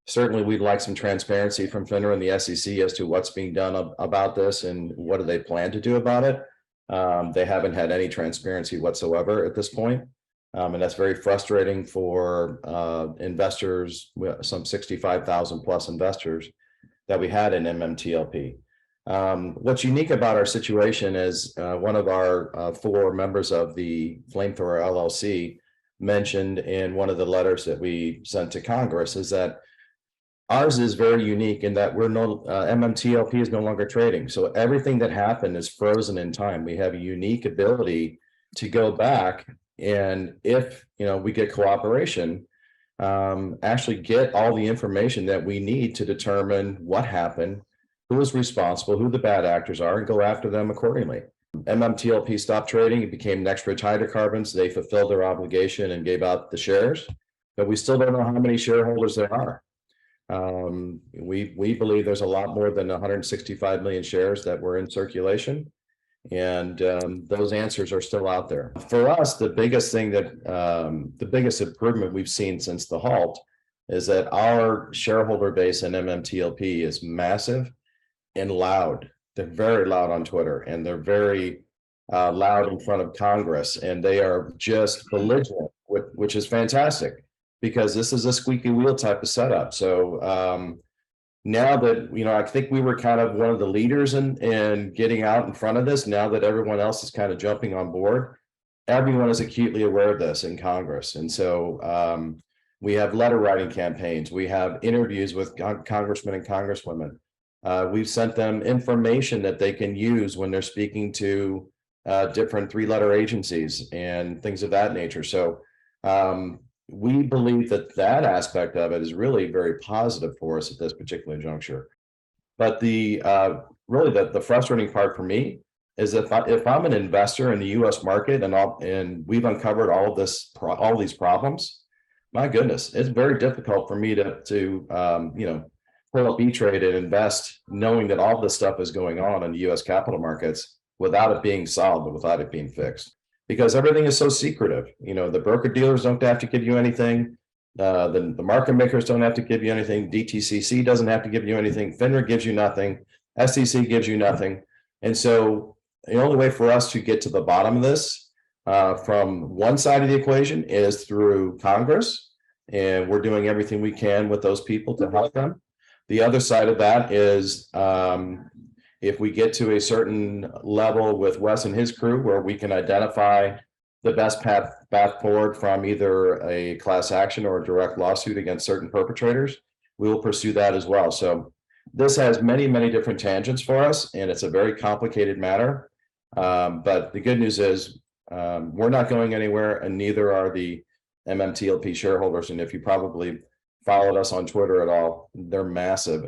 Certainly, we'd like some transparency from FINRA and the SEC as to what's being done about this and what do they plan to do about it. They haven't had any transparency whatsoever at this point. And that's very frustrating for investors, some 65,000 plus investors that we had in MMTLP. What's unique about our situation is one of our four members of the Flamethrower LLC mentioned in one of the letters that we sent to Congress is that ours is very unique in that MMTLP is no longer trading. So everything that happened is frozen in time. We have a unique ability to go back and if we get cooperation, actually get all the information that we need to determine what happened, who is responsible, who the bad actors are, and go after them accordingly. MMTLP stopped trading. It became Next Rich Hydrocarbons. They fulfilled their obligation and gave out the shares, but we still don't know how many shareholders there are. We believe there's a lot more than 165 million shares that were in circulation, and those answers are still out there. For us, the biggest thing that the biggest improvement we've seen since the halt is that our shareholder base in MMTLP is massive and loud. They're very loud on Twitter, and they're very loud in front of Congress, and they are just belligerent, which is fantastic, because this is a squeaky wheel type of setup. So now that, I think we were kind of one of the leaders in getting out in front of this, now that everyone else is kind of jumping on board, everyone is acutely aware of this in Congress. And so we have letter writing campaigns. We have interviews with congressmen and congresswomen. We've sent them information that they can use when they're speaking to different three-letter agencies and things of that nature. So we believe that aspect of it is really very positive for us at this particular juncture. But the really the frustrating part for me is if I'm an investor in the U.S. market and we've uncovered all these problems, my goodness, it's very difficult for me to pull up E-Trade and invest knowing that all this stuff is going on in the U.S. capital markets without it being solved and without it being fixed. Because everything is so secretive. The broker dealers don't have to give you anything. The market makers don't have to give you anything. DTCC doesn't have to give you anything. FINRA gives you nothing. SEC gives you nothing. And so the only way for us to get to the bottom of this from one side of the equation is through Congress. And we're doing everything we can with those people to help them. The other side of that is if we get to a certain level with Wes and his crew where we can identify the best path forward from either a class action or a direct lawsuit against certain perpetrators, we will pursue that as well. So this has many, many different tangents for us, and it's a very complicated matter. But the good news is we're not going anywhere, and neither are the MMTLP shareholders. And if you probably followed us on Twitter at all, they're massive.